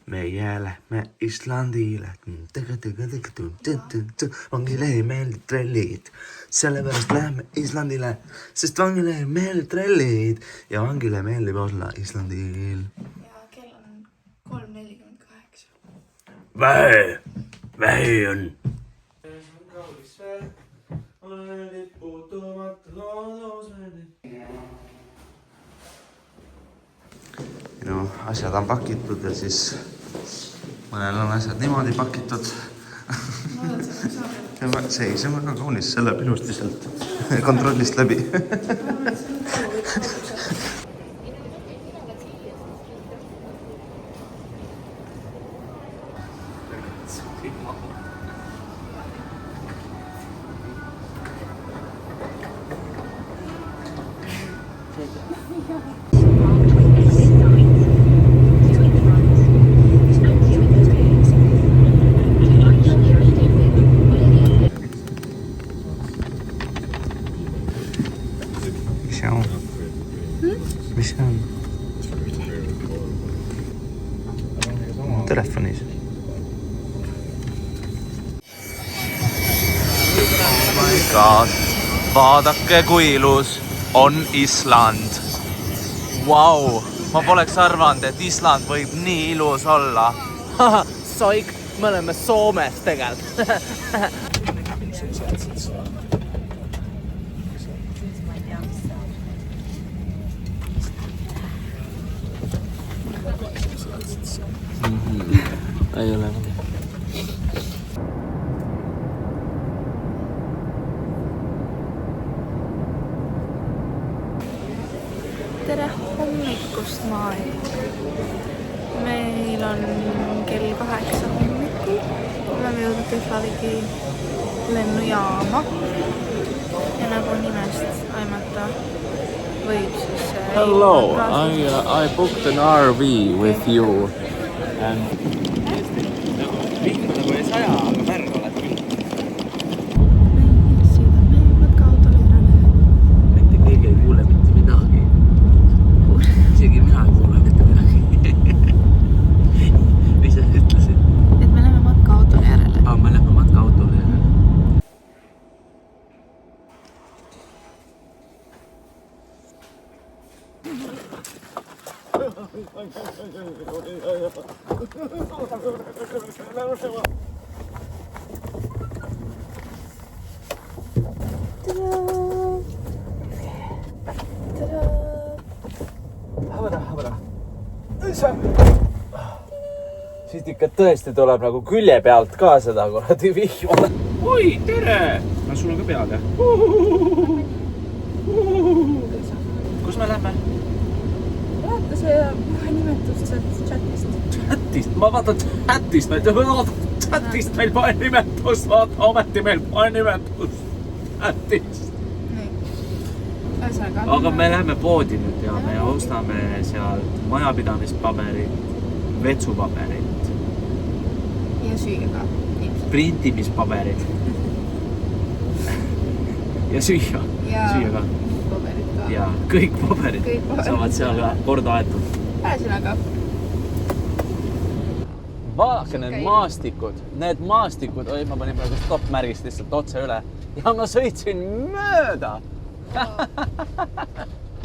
Meie lähme Islandile. Vangile ei meeldi trellid. Sellepärast lähme Islandile, sest vangile ei meeldi trellid. Ja vangile meeldib olla Islandil. Ja kell on 3:48. Vähe on. Minu asjad on pakitud ja siis mõnel on asjad niimoodi pakitud. See on väga kaunis, see läheb ilusti sealt kontrollist läbi. Mis see on? Telefonis. Oh my god. Vaadake, kui ilus on Island. Vau! Ma poleks arvanud, et Island võib nii ilus olla. Soik, me oleme Soomes tegelikult. Ei ole. Tere hommikust maailma. Meil on kell 8 hommikul. Oleme jõudnud Keflaviki lennujaama. Ja nagu nimest aimata võib siis... Hello, I booked an RV with you. Nagu ei saja, aga märg oled küll. Meil sõidame matkaautole järele. Mitte keegi ei kuule mitte midagi. Isegi mina ei kuule mitte midagi. Mis sa ütlesid? Et me läheme matkaautole järele. Me lähme matkaautole järele. Siit ikka tõesti tuleb nagu külje pealt ka seda kuradi vihma. Oi, tere! Sul on ka peal, jah? Kus me lähme? Vaata see nimetus sealt chatist. Chatist? Ma vaatan chatist. Chatist meil pole nimetus. Vaata, ometi meil pole nimetus. Chatist. Aga me läheme poodi nüüd ja me ostame seal majapidamispaberit, vetsupaberit. Ja süüa ka. Printimispaberit. Ja süüa. Süüa ka. Paberit ka. Ja kõik paberid saavad seal ka korda aetud. Pääsinaga. Vaadake need maastikud. Need maastikud, oi ma panin praegu stopp-märgist lihtsalt otse üle. Ja ma sõitsin mööda.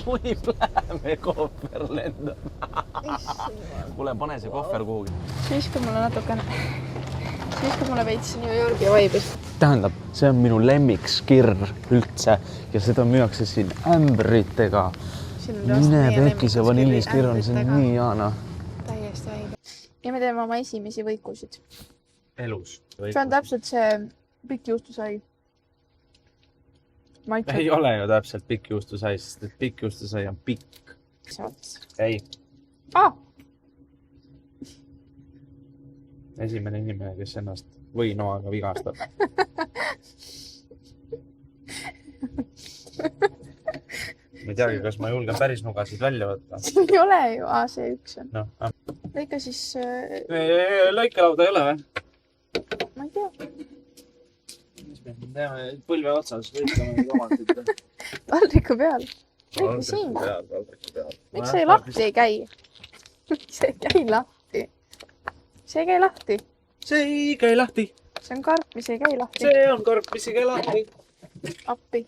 Kui plähme kohver lendab. Kuule, pane see kohver kuhugi. Siis kui mulle veits New Yorki vaibis. Tähendab, see on minu lemmikskirr üldse ja seda müüakse siin ämbritega. Mine pekis ja vanilliskirr on siin nii jaana. Täiesti väide. Ja me teeme oma esimesi võikusid. Elus. See on täpselt see pikk juustusai. Ei ole ju täpselt pikk juustusai, sest et pikk juustusai on pikk. Ei. Esimene inimene, kes ennast võinoaga vigastab. Ma ei teagi, kas ma julgen päris nugasid välja võtta. Siin ei ole ju. See üks on. No, lõika siis... Lõikelauda ei ole või? Ma ei tea. Me teeme põlve otsas, lõikame neid omandilt. Taldriku peal. Lõika siin. Miks see lahti ei käi? Miks see ei käi lahti? see ei käi lahti. See ei käi lahti. See on karp, mis ei käi lahti. See on karp, mis ei käi lahti. Appi.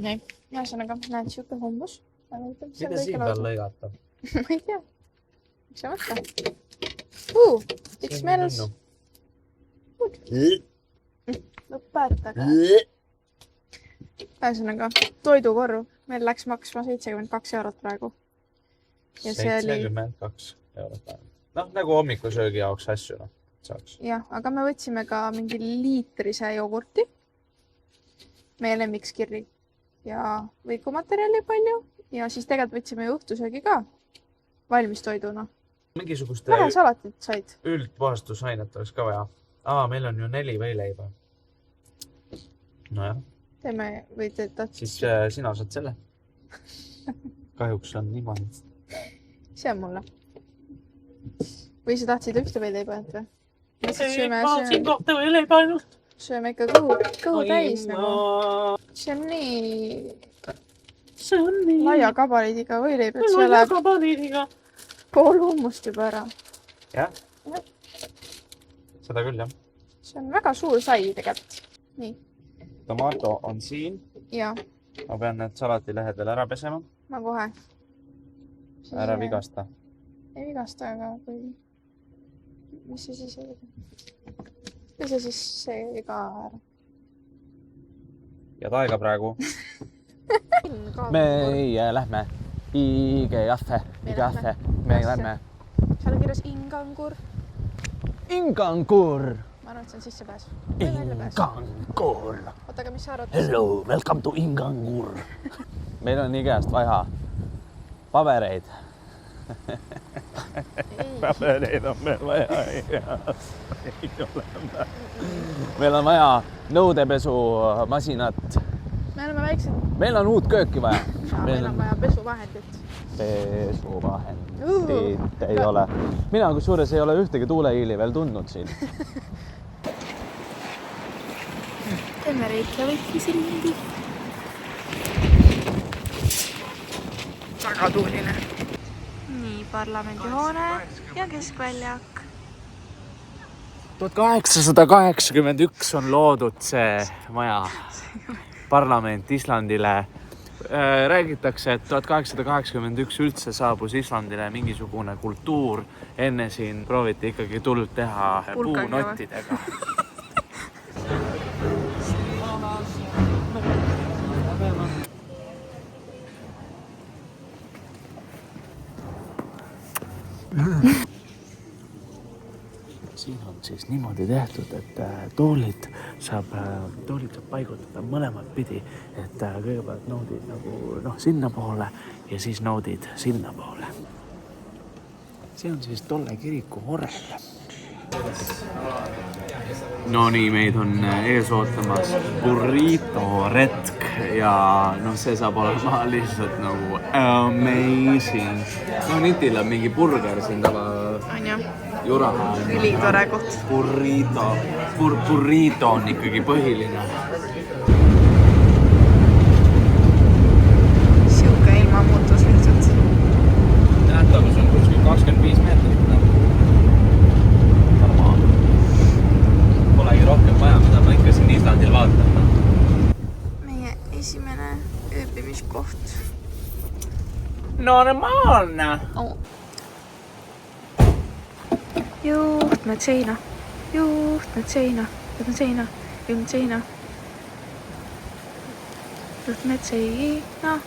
Nii. Ühesõnaga, näed siuke hummus. Mida siin peal lõigata? Ma ei tea. Miks sa mõtle? It smells. Lõpetaga. Ühesõnaga, toidukorru. Meil läks maksma 72 eurot praegu. Ja 72 eurot praegu. Noh, nagu hommikusöögi jaoks asju, noh. Saaks. Jah, aga me võtsime ka mingi liitrise jogurti. Meie lemmikskirri. Ja võikumaterjali palju. Ja siis tegelikult võtsime õhtusöögi ka. Valmis toiduna. Mingisugust vähe salatit said. Üldpuhastusainet oleks ka vaja. Meil on ju 4 võileiba. Nojah. Teeme või teetad? Siis sina saad selle. Kahjuks on niimoodi. See on mulle. Või sa tahtsid ühte võileiba või? Tahtsin kohta võileiba ainult. Sööme ikka kõhu täis nagu. See on nii laia kabaliidiga võileib, et see läheb pool hummust juba ära. Jah? Seda küll, jah. See on väga suur sai tegelikult. Nii. Tomato on siin. Ja. Ma pean need salatilehed veel ära pesema. Ma kohe. Ära vigasta. Ei vigasta, aga kui... Mis see siis oli? Pese siis see ka ära. Ja taega praegu. Meie lähme. Igejaffe. Me lähme. Seal on kirjas Ingangur. Ingangur. Ma arvan, et see on sissepääs. Ingangur. Oota, aga mis sa arvad? Hello, welcome to Ingangur. Meil on igast vaja pabereid. Pabereid on meil vaja. Meil on vaja nõudepesumasinat. Me oleme väiksed. Meil on uut kööki vaja. Meil on vaja pesuvahendit. Pesuvahendit ei ole. Mina kusjuures ei ole ühtegi tuulehiili veel tundnud siin. Teeme Reykjavikki sildi. Väga tuuline. Nii, parlamendihoone ja keskväljak. 1881 on loodud see maja. Parlament Islandile. Räägitakse, et 1881 üldse saabus Islandile mingisugune kultuur. Enne siin prooviti ikkagi tuld teha puunottidega. Siin on siis niimoodi tehtud, et toolid saab paigutada mõlemat pidi, et kõigepealt noodid nagu sinna poole ja siis noodid sinna poole. See on siis tolle kiriku orel. No nii, meid on ees ootamas burrito retk ja see saab olema lihtsalt nagu amazing. Nitil on mingi burger siin tava jura. Ülitore koht. Burrito on ikkagi põhiline. Siuke ilmamuutus lihtsalt. Nähtavus on kuskil 25 meetrit. Polegi rohkem vaja, mida ma ikka siin Islandil vaatan. Meie esimene ööbimiskoht. Normaalne! Juhtmed seina. Juhtmed seina. Juhtmed seina. Juhtmed seina. Juhtmed seina.